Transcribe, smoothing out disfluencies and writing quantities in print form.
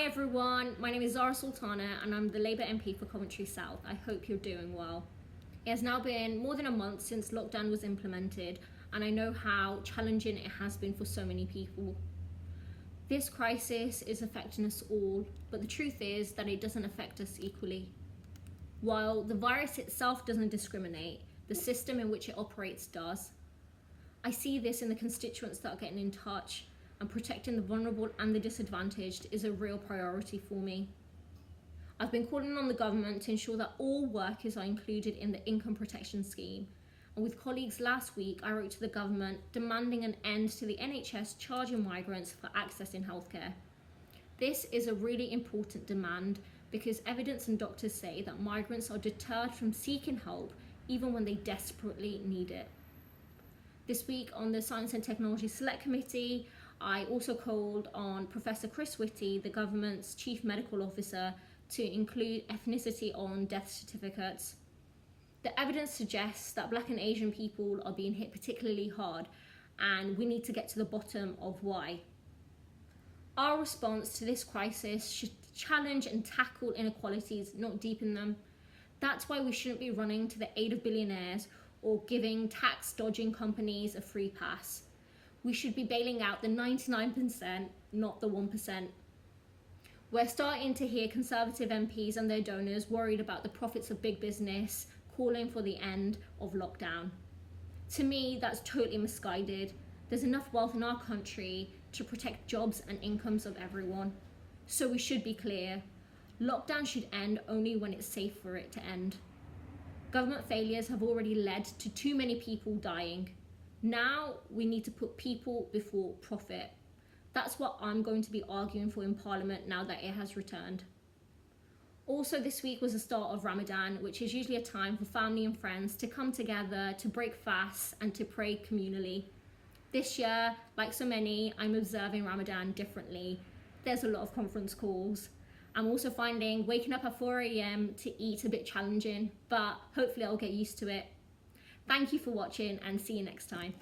everyone, my name is Zara Sultana and I'm the Labour MP for Coventry South. I hope you're doing well. It has now been more than a month since lockdown was implemented and I know how challenging it has been for so many people. This crisis is affecting us all, but the truth is that it doesn't affect us equally. While the virus itself doesn't discriminate, the system in which it operates does. I see this in the constituents that are getting in touch, and protecting the vulnerable and the disadvantaged is a real priority for me. I've been calling on the government to ensure that all workers are included in the income protection scheme, and with colleagues last week I wrote to the government demanding an end to the NHS charging migrants for accessing healthcare. This is a really important demand because evidence and doctors say that migrants are deterred from seeking help even when they desperately need it. This week on the Science and Technology Select Committee, I also called on Professor Chris Whitty, the government's Chief Medical Officer, to include ethnicity on death certificates. The evidence suggests that Black and Asian people are being hit particularly hard, and we need to get to the bottom of why. Our response to this crisis should challenge and tackle inequalities, not deepen them. That's why we shouldn't be running to the aid of billionaires or giving tax-dodging companies a free pass. We should be bailing out the 99%, not the 1%. We're starting to hear Conservative MPs and their donors worried about the profits of big business, calling for the end of lockdown. To me, that's totally misguided. There's enough wealth in our country to protect jobs and incomes of everyone. So we should be clear. Lockdown should end only when it's safe for it to end. Government failures have already led to too many people dying. Now we need to put people before profit. That's what I'm going to be arguing for in Parliament now that it has returned. Also, this week was the start of Ramadan, which is usually a time for family and friends to come together, to break fasts and to pray communally. This year, like so many, I'm observing Ramadan differently. There's a lot of conference calls. I'm also finding waking up at 4 a.m. to eat a bit challenging, but hopefully I'll get used to it. Thank you for watching and see you next time.